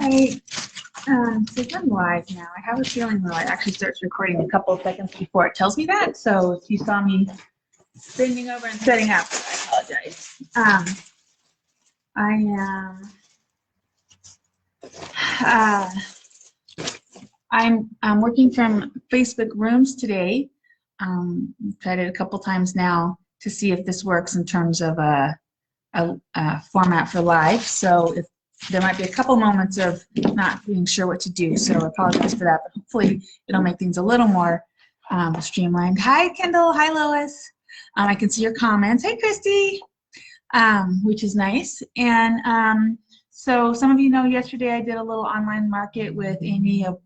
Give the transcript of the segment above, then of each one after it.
right. So I'm live now. I have a feeling though it actually starts recording a couple of seconds before it tells me that. So if you saw me bending over and setting up, I apologize. I am. I'm working from Facebook Rooms today. Tried it a couple times now to see if this works in terms of a format for live. So if there might be a couple moments of not being sure what to do, so I apologize for that, but hopefully it'll make things a little more streamlined. Hi, Kendall. Hi, Lois. I can see your comments. Hey, Christy, which is nice. And so some of you know yesterday I did a little online market with Amy of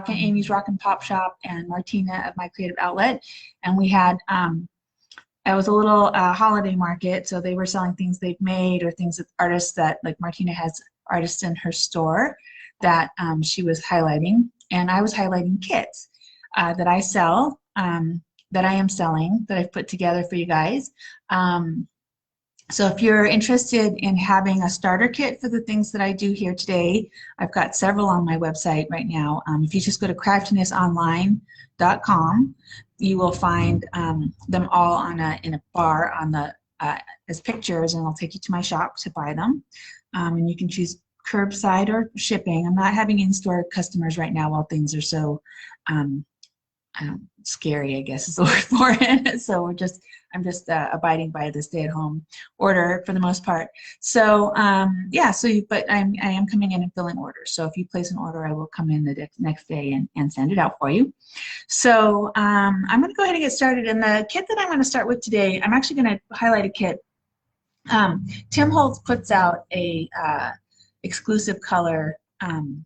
Amy's Rock and Pop Shop and Martina of My Creative Outlet, and we had it was a little holiday market, so they were selling things they've made or things that artists that, like Martina has artists in her store that she was highlighting, and I was highlighting kits that I sell, that I am selling, that I've put together for you guys. So if you're interested in having a starter kit for the things that I do here today, I've got several on my website right now. If you just go to craftinessonline.com, you will find them all in a bar on the as pictures, and I'll take you to my shop to buy them. And you can choose curbside or shipping. I'm not having in-store customers right now while things are so scary, I guess is the word for it. So I'm just abiding by the stay-at-home order for the most part. So yeah, but I am coming in and filling orders. So if you place an order, I will come in the next day and send it out for you. So I'm going to go ahead and get started. And the kit that I'm going to start with today, I'm actually going to highlight a kit. Tim Holtz puts out a exclusive color, and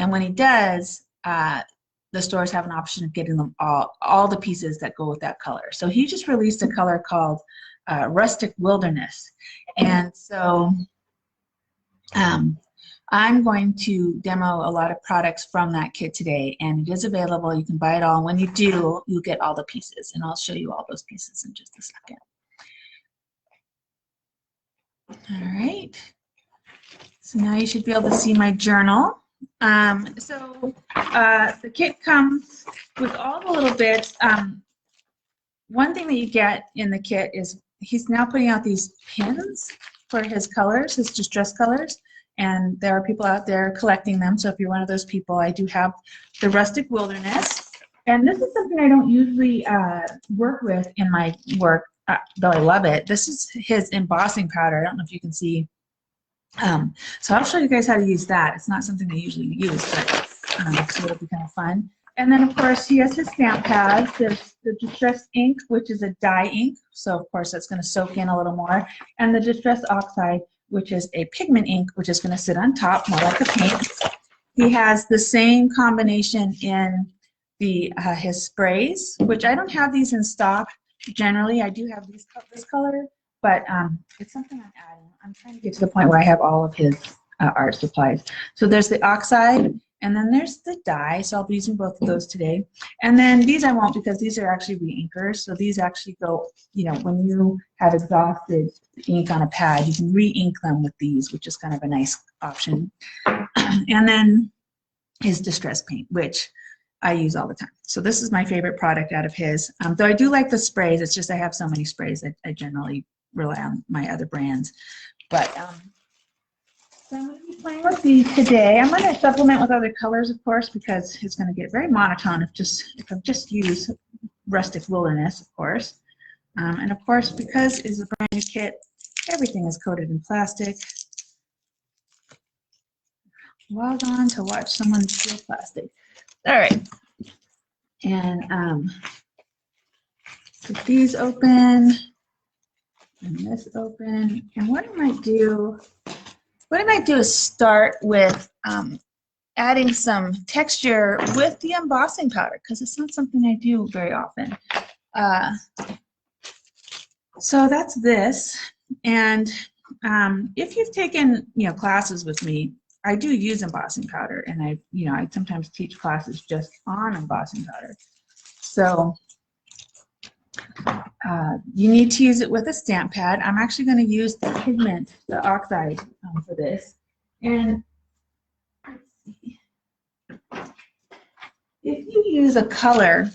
when he does, the stores have an option of getting them all the pieces that go with that color. So he just released a color called Rustic Wilderness. And so I'm going to demo a lot of products from that kit today, and it is available. You can buy it all. And when you do, you'll get all the pieces, and I'll show you all those pieces in just a second. All right. So now you should be able to see my journal. The kit comes with all the little bits. One thing that you get in the kit is he's now putting out these pins for his colors, his distress colors, and there are people out there collecting them. So if you're one of those people, I do have the Rustic Wilderness, and this is something I don't usually work with in my work, though I love it. This is his embossing powder. I don't know if you can see. So I'll show you guys how to use that. It's not something I usually use, but so it'll be kind of fun. And then of course he has his stamp pads. There's the Distress ink, which is a dye ink, so of course that's going to soak in a little more, and the Distress oxide, which is a pigment ink, which is going to sit on top more like a paint. He has the same combination in the his sprays, which I don't have these in stock generally. I do have this color, but it's something I'm adding. I'm trying to get to the point where I have all of his art supplies. So there's the oxide, and then there's the dye. So I'll be using both of those today. And then these I won't, because these are actually re-inkers. So these actually go, you know, when you have exhausted ink on a pad, you can re-ink them with these, which is kind of a nice option. And then his distress paint, which I use all the time. So this is my favorite product out of his. Though I do like the sprays, it's just I have so many sprays that I generally rely on my other brands. But so I'm going to be playing with these today. I'm going to supplement with other colors, of course, because it's going to get very monotone if I just use Rustic Wilderness, of course. And of course, because it's a brand new kit, everything is coated in plastic. Log on to watch someone steal plastic. All right. And put these open. And this open, and what I might do is start with adding some texture with the embossing powder, because it's not something I do very often. So that's this, and if you've taken classes with me, I do use embossing powder, and I sometimes teach classes just on embossing powder. So you need to use it with a stamp pad. I'm actually going to use the pigment, the oxide, for this. And see. If you use a color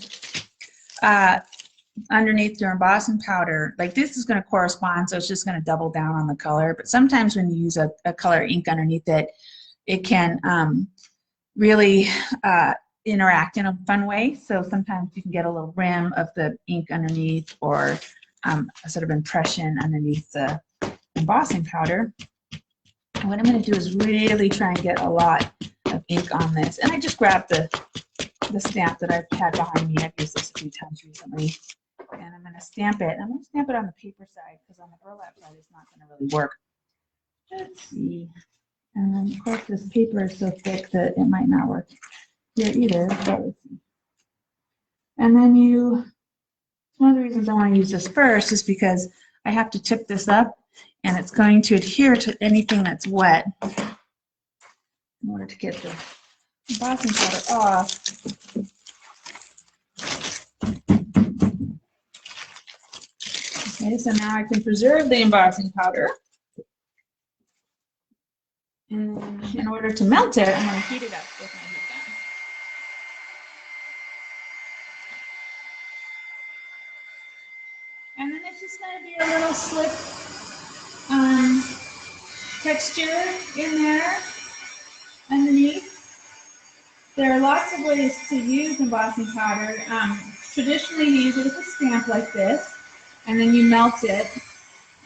underneath your embossing powder, like this is going to correspond, so it's just going to double down on the color. But sometimes when you use a color ink underneath it, it can really interact in a fun way. So sometimes you can get a little rim of the ink underneath, or a sort of impression underneath the embossing powder. And what I'm going to do is really try and get a lot of ink on this. And I just grabbed the stamp that I've had behind me. I've used this a few times recently. And I'm going to stamp it. I'm going to stamp it on the paper side, because on the burlap side it's not going to really work. Let's see. And of course this paper is so thick that it might not work here either. But let's see. And then one of the reasons I want to use this first is because I have to tip this up, and it's going to adhere to anything that's wet in order to get the embossing powder off. Okay, so now I can preserve the embossing powder. And in order to melt it, I'm going to heat it up with my heat gun. And then it's just going to be a little slick texture in there underneath. There are lots of ways to use embossing powder. Traditionally, you use it with a stamp like this, and then you melt it.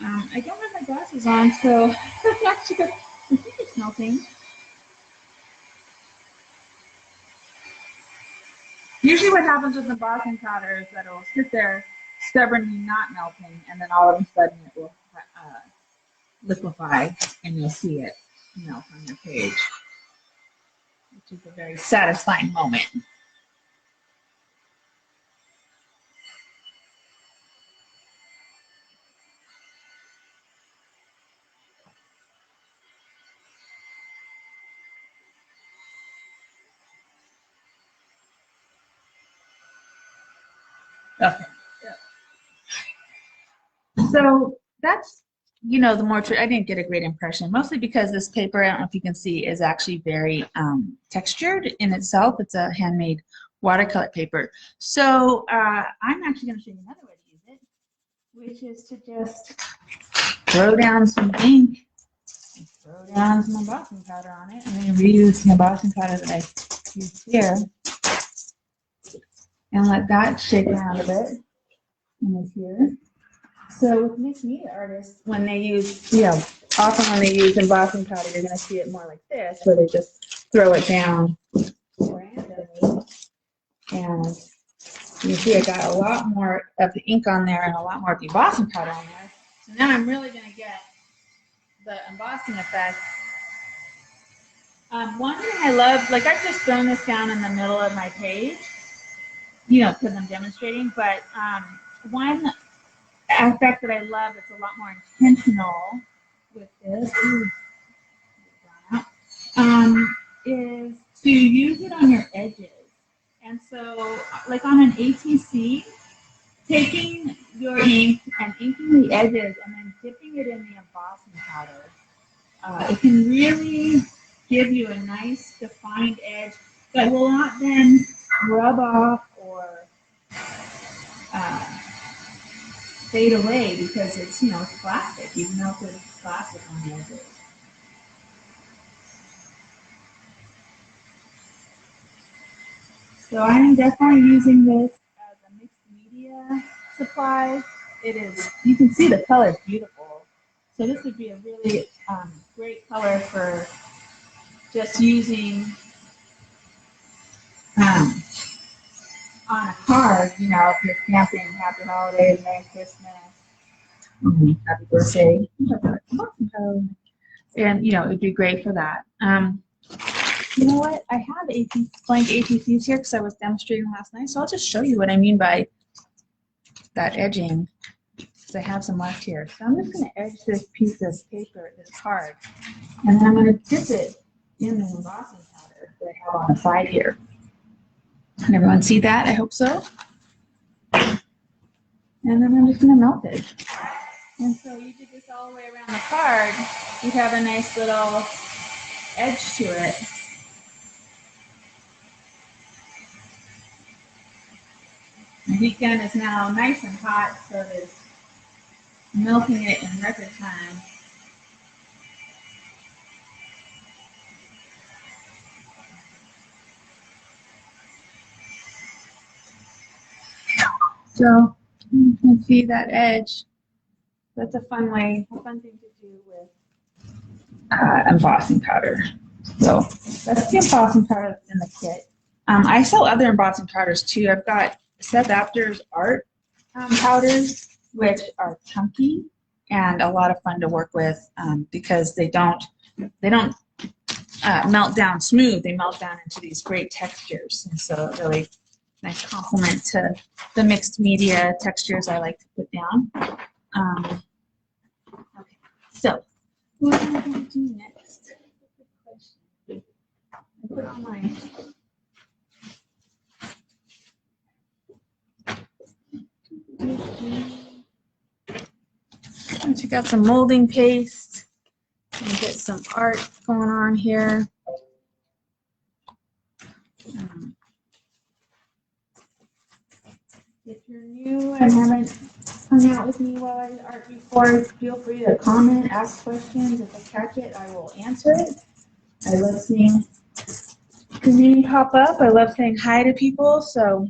I don't have my glasses on, so I'm not sure. I think it's melting. Usually what happens with embossing powder is that it will sit there stubbornly not melting, and then all of a sudden it will liquefy, and you'll see it melt on your page, which is a very satisfying moment. Okay. So that's, the more, I didn't get a great impression, mostly because this paper, I don't know if you can see, is actually very textured in itself. It's a handmade watercolor paper. So I'm actually going to show you another way to use it, which is to just throw down some ink, and throw down some embossing powder on it, and then reuse the embossing powder that I used here, and let that shake around a bit in here. So with mixed media artists, when they use, often when they use embossing powder, you're going to see it more like this, where they just throw it down randomly. And you see I got a lot more of the ink on there and a lot more of the embossing powder on there. So now I'm really going to get the embossing effect. One thing I love, like I've just thrown this down in the middle of my page, because I'm demonstrating, but one aspect that I love that's a lot more intentional with this is to use it on your edges. And so, like on an ATC, taking your ink and inking the edges and then dipping it in the embossing powder, it can really give you a nice defined edge that will not then rub off or fade away, because it's, it's plastic. You've melted plastic on the edges. So I'm definitely using this as a mixed media supply. It is, you can see the color is beautiful. So this would be a really great color for just using on a card, if you're stamping Happy Holidays, Merry Christmas, Happy Birthday, and it'd be great for that. You know what? I have blank ATCs here because I was demonstrating last night, so I'll just show you what I mean by that edging, because I have some left here. So I'm just going to edge this piece of paper, this card, and then I'm going to dip it in the embossing powder that I have on the side here. Can everyone see that? I hope so. And then I'm just going to melt it. And so you did this all the way around the card, you'd have a nice little edge to it. My heat gun is now nice and hot, so it's melting it in record time. So you can see that edge. That's a fun thing to do with embossing powder. So that's the embossing powder that's in the kit. I sell other embossing powders too. I've got Seth Apter's art powders, which are chunky and a lot of fun to work with because they don't melt down smooth. They melt down into these great textures, and so really nice complement to the mixed media textures I like to put down. Okay, so what am I going to do next? Good question. I put on my check out some molding paste and get some art going on here. If you're new and haven't hung out with me while I did art before, feel free to comment, ask questions. If I catch it, I will answer it. I love seeing community pop up. I love saying hi to people, so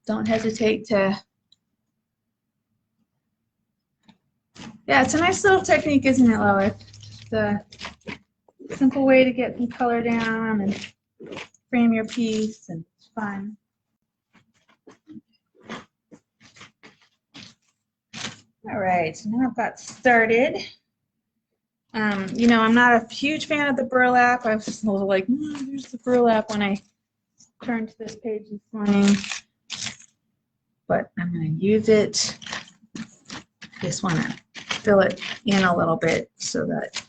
don't hesitate to. Yeah, it's a nice little technique, isn't it, Lois? It's a simple way to get some color down and frame your piece, and it's fun. All right, so now I've got started. I'm not a huge fan of the burlap. I was a little like, here's the burlap when I turned to this page this morning. But I'm going to use it. Just want to fill it in a little bit so that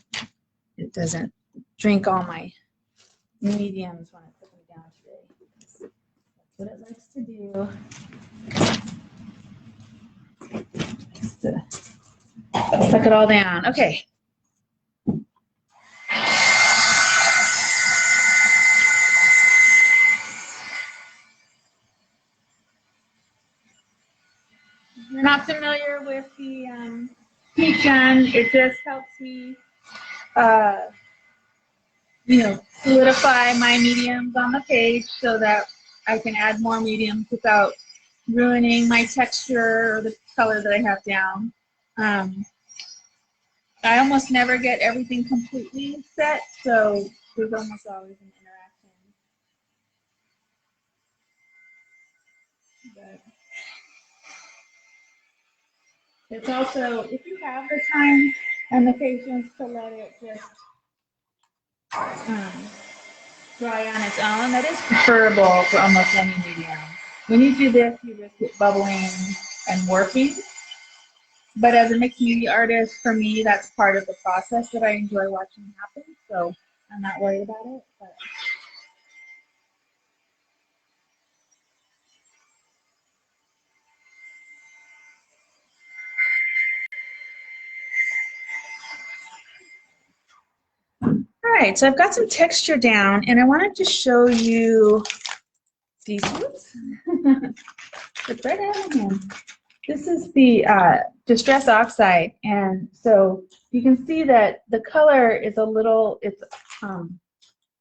it doesn't drink all my mediums when I put them down today. That's what it likes to do. Just to suck it all down. Okay. If you're not familiar with the heat gun, it just helps me, solidify my mediums on the page so that I can add more mediums without ruining my texture or the color that I have down. I almost never get everything completely set, so there's almost always an interaction. But it's also, if you have the time and the patience to let it just dry on its own, that is preferable for almost any medium. When you do this, you risk it bubbling and warping. But as a mixed media artist, for me, that's part of the process that I enjoy watching happen. So I'm not worried about it. But all right, so I've got some texture down, and I wanted to show you these. Oops. It's right out of my hand. This is the Distress Oxide, and so you can see that the color is a little, it's,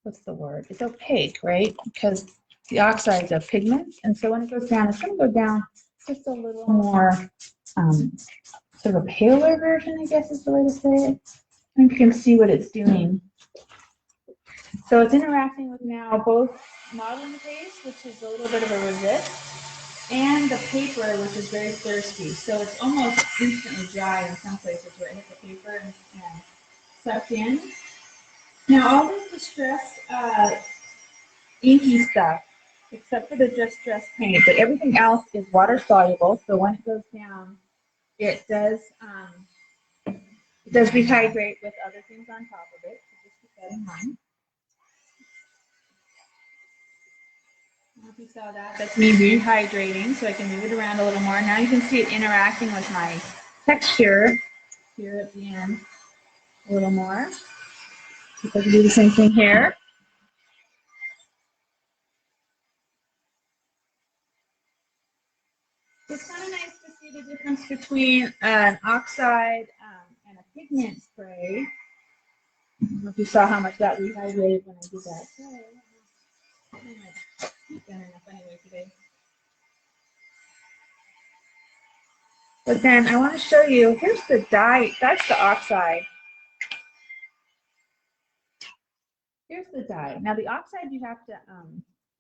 what's the word? It's opaque, right? Because the oxide is a pigment, and so when it goes down, it's going to go down just a little more, sort of a paler version, I guess is the way to say it. I think you can see what it's doing. So it's interacting with now both modeling paste, which is a little bit of a resist, and the paper, which is very thirsty. So it's almost instantly dry in some places where it hits the paper and sucked in. Now all this distressed inky stuff, except for the distressed paint, but everything else is water soluble. So when it goes down, it does rehydrate with other things on top of it. So just keep that in mind. I don't know if you saw that. That's me rehydrating, so I can move it around a little more. Now you can see it interacting with my texture here at the end a little more. See if I can do the same thing here. between an oxide and a pigment spray. I don't know if you saw how much that rehydrated when I did that. I've done enough anyway today. But then I want to show you, here's the dye, that's the oxide. Here's the dye. Now the oxide you have to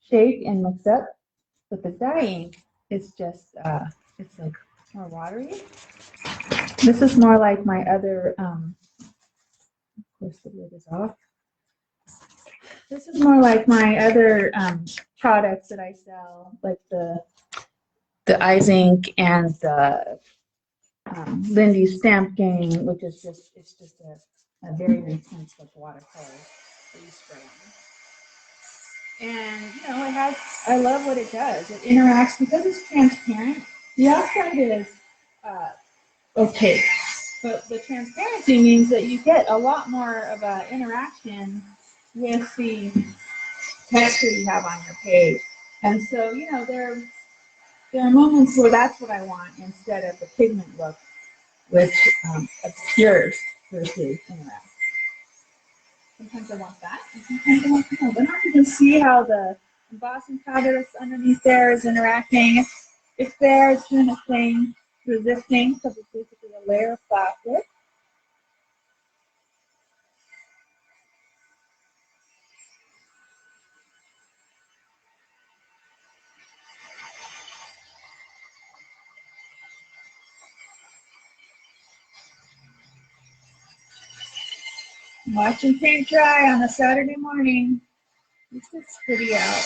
shake and mix up, but the dyeing is just, it's like more watery. This is more like my other, of course the lid is off. This is more like my other products that I sell, like the eye zinc and the Lindy's Stamp Gang, which is just, it's just a very intense like watercolor that you spray on. And you know, it has, I love what it does. It interacts because it's transparent. The outside is opaque, but the transparency means that you get a lot more of an interaction with the texture you have on your page. And so, you know, there are moments where that's what I want instead of the pigment look, which obscures versus interacts. Sometimes I want that, and sometimes I want that. But now you can see how the embossing powder that's underneath there is interacting. It's there, it's doing its thing, resisting, because it's basically a layer of plastic. Watching paint dry on a Saturday morning. This looks pretty out.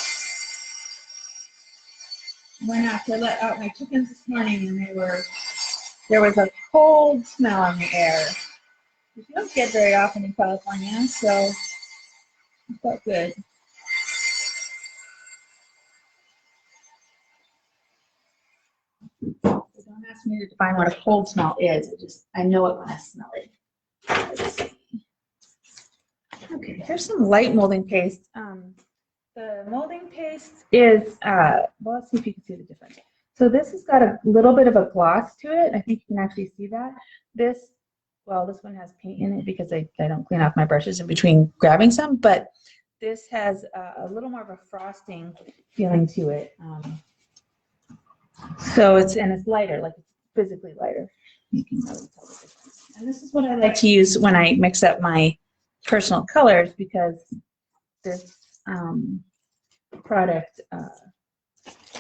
Went out to let out my chickens this morning, and there was a cold smell in the air, which you don't get very often in California, so it felt good. So don't ask me to define what a cold smell is. I know it when I smell it. Let's see. Okay, here's some light molding paste. The molding paste is, well, let's see if you can see the difference. So this has got a little bit of a gloss to it. I think you can actually see that. This one has paint in it because I don't clean off my brushes in between grabbing some, but this has a little more of a frosting feeling to it. So it's lighter, like it's physically lighter. You can really tell the difference. And this is what I like to use when I mix up my personal colors, because this product,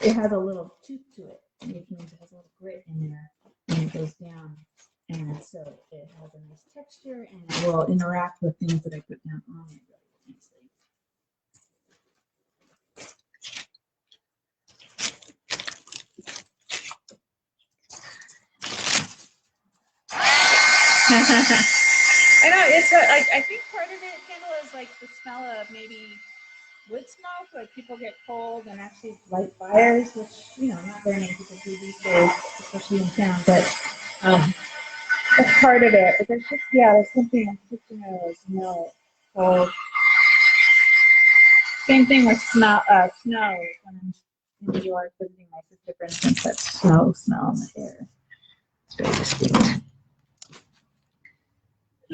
it has a little tooth to it, which means it has a little grit in there, and it goes down, and so it has a nice texture, and it will interact with things that I put down on it really nicely. I know, it's like, I think part of it, Kendall, is like the smell of maybe wood smoke, like people get cold and actually light fires, which, you know, not very many people do these days, especially in town, but that's part of it. But there's just, yeah, there's something I'm just gonna smell cold. Same thing with snow. When I'm in New York visiting my sister, for instance, that snow smell in the air. It's very distinct.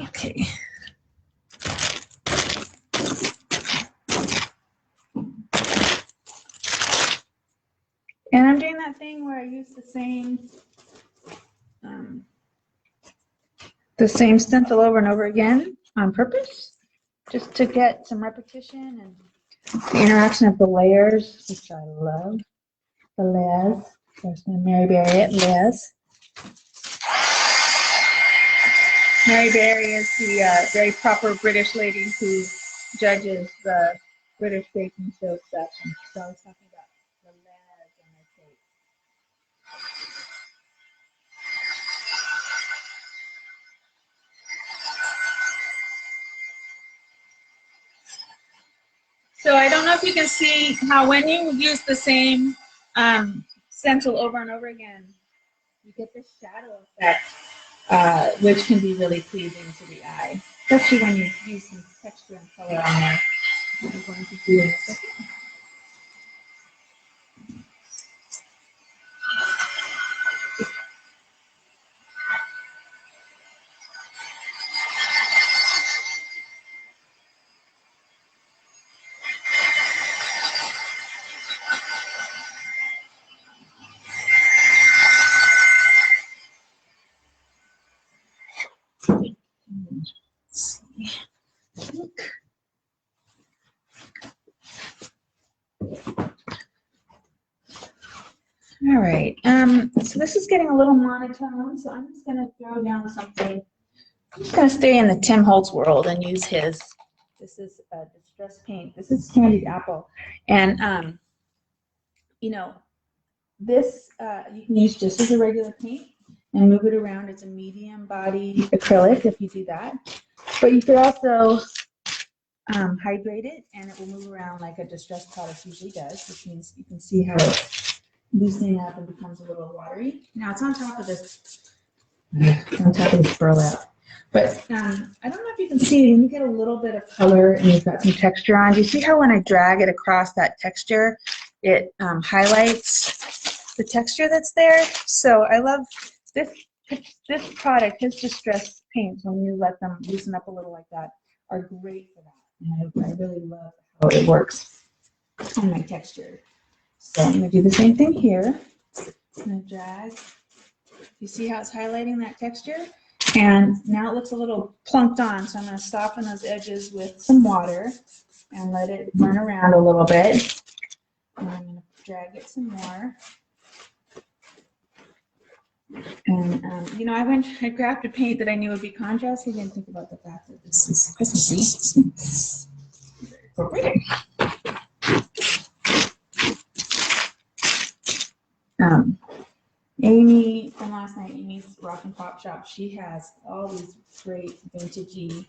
Okay. And I'm doing that thing where I use the same stencil over and over again on purpose, just to get some repetition and the interaction of the layers, which I love. The layers. There's my Mary Berry at Liz. Mary Berry is the very proper British lady who judges the British baking show stuff, and she's always talking about the layers on her cake. So I don't know if you can see how when you use the same stencil over and over again, you get this shadow effect, which can be really pleasing to the eye, especially when you use some texture and color on there. I'm going to do in a second. pink. All right, so this is getting a little monotone, so I'm just gonna throw down something. I'm just gonna stay in the Tim Holtz world and use his. This is a distress paint. This is candied apple, and you know, this you can use just as a regular paint and move it around. It's a medium body acrylic if you do that, but you could also hydrate it and it will move around like a distressed product usually does, which means you can see how it's loosening up and becomes a little watery. Now it's on top of this, burlap. But I don't know if you can see, when you get a little bit of color and you've got some texture on, do you see how when I drag it across that texture, it highlights the texture that's there? So I love this product, his distress paints, when you let them loosen up a little like that, are great for that. And I really love how it works on my texture. So I'm going to do the same thing here. I'm going to drag. You see how it's highlighting that texture? And now it looks a little plunked on, so I'm going to soften those edges with some water and let it run around a little bit. And I'm going to drag it some more. And you know, I grabbed a paint that I knew would be contrast. I didn't think about the fact that this is Christmassy. Very appropriate. Amy from last night, Amy's Rock and Pop Shop, she has all these great vintagey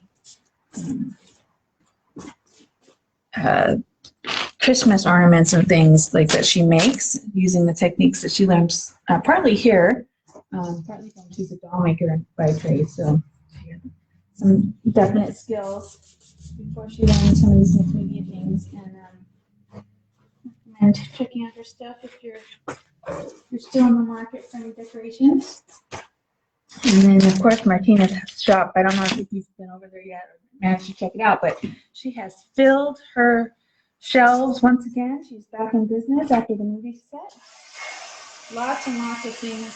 Christmas ornaments and things like that she makes using the techniques that she learns partly here, partly from she's a doll maker by trade, so she had some definite skills before she learned some of these mixed media things. And checking out her stuff if you're still in the market for any decorations. And then, of course, Martina's shop. I don't know if you've been over there yet or managed to check it out, but she has filled her shelves once again. She's back in business after the movie set. Lots and lots of things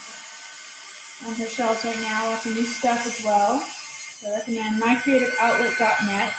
on her shelves right now. Lots of new stuff as well. So I recommend mycreativeoutlet.net.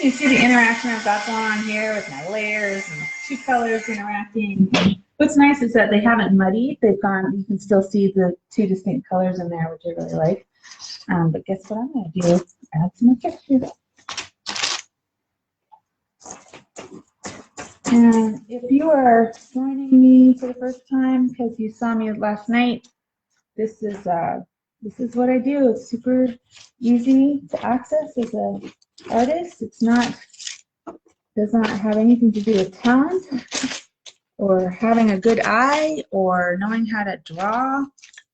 You see the interaction I've got going on here with my layers and two colors interacting. What's nice is that they haven't muddied. They've gone, you can still see the two distinct colors in there, which I really like. But guess what I'm going to do? Add some more texture. And if you are joining me for the first time because you saw me last night, this is what I do. It's super easy to access as an artist. Does not have anything to do with talent or having a good eye or knowing how to draw.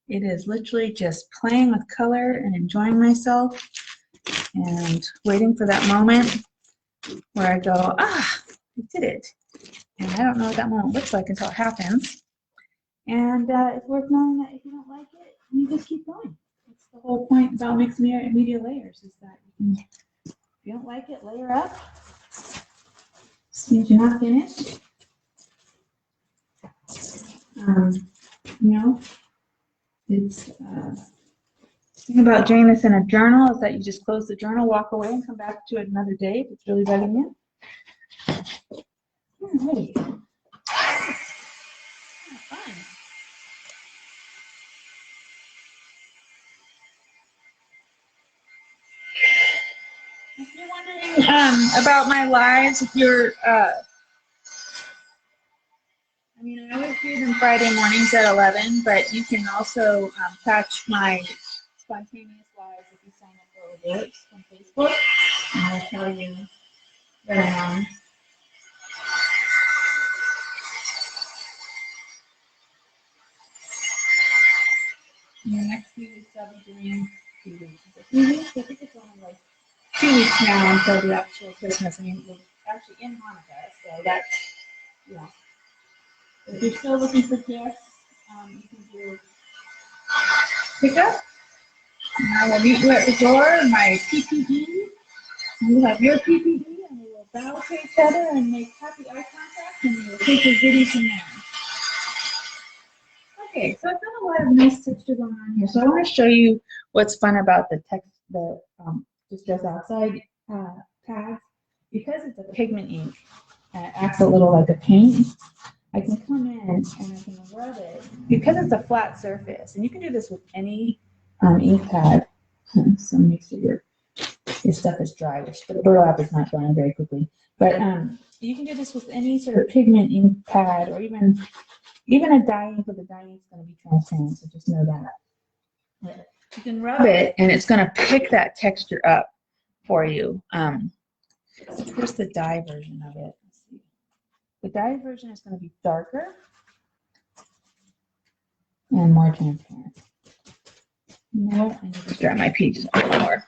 It is literally just playing with color and enjoying myself and waiting for that moment where I go, I did it. And I don't know what that moment looks like until it happens. And it's worth knowing that if you don't like it, you just keep going. That's the whole point about mixed media layers, is that you can, if you don't like it, layer up. Means you're not finished. You know, it's the thing about doing this in a journal is that you just close the journal, walk away, and come back to it another day if it's really bugging you. Alrighty. Fun. If you're wondering about my lives, if you're I mean, I always do them Friday mornings at 11, but you can also catch my spontaneous lives if you sign up for alerts on Facebook. And I'll tell you that in the next few weeks, I'll be doing 2 weeks. Is it 3 weeks? I think it's only like 2 weeks now until the actual Christmas. I mean, we're actually in Hanukkah, so that's, yeah. If you're still looking for gifts, you can do pickup. And I will meet you at the door, my PPE. You have your PPE, and we will bow to each other and make happy eye contact, and we will take your goodies from there. Okay, so I've got a lot of nice texture going on here. So I want to show you what's fun about the text, the Just Dress Outside pads. Because it's a pigment ink and it acts a little like a paint, I can come in and I can rub it. Because it's a flat surface, and you can do this with any ink pad. So make sure your stuff is dry, which the burlap is not drying very quickly. But you can do this with any sort of pigment ink pad, or even a dye ink, but the dye ink is going to be transparent, so just know that. You can rub it, and it's going to pick that texture up for you. Here's the dye version of it. Let's see. The dye version is going to be darker and more transparent. No, I need to dry my pages a little more.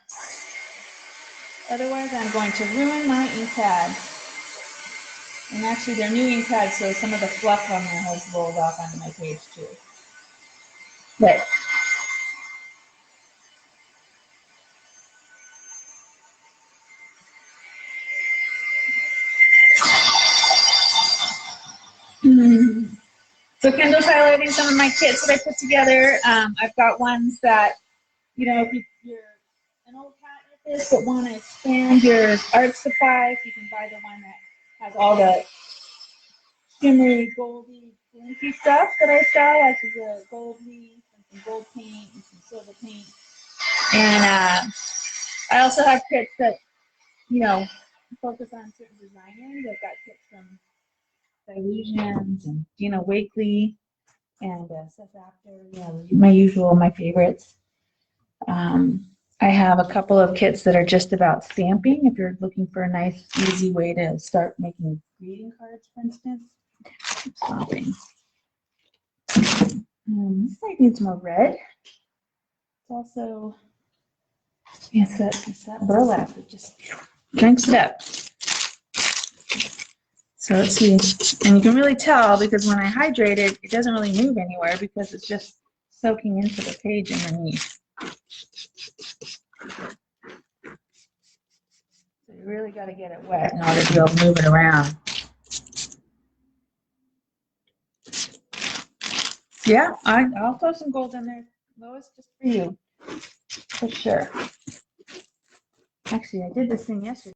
Otherwise, I'm going to ruin my ink pad. And actually, they're new ink pads, so some of the fluff on there has rolled off onto my page too. But so Kendall's highlighting some of my kits that I put together. I've got ones that, you know, if you're an old cat artist but want to expand your art supplies, you can buy the one that has all the shimmery, goldy, glinty stuff that I sell, like the gold leaf and some gold paint and some silver paint. And I also have kits that, you know, focus on certain designers. I've got kits from Illusions and Gina Wakely and Seth Apter, you know, my favorites. I have a couple of kits that are just about stamping. If you're looking for a nice, easy way to start making greeting cards, for instance. Stamping. This side needs more red. It's also, it's that burlap that just drinks it up. So let's see, and you can really tell because when I hydrate it, it doesn't really move anywhere because it's just soaking into the page underneath. So you really got to get it wet in order to be able to move it around. Yeah, I'll throw some gold in there, Lois, just for you, for sure. Actually, I did this thing yesterday.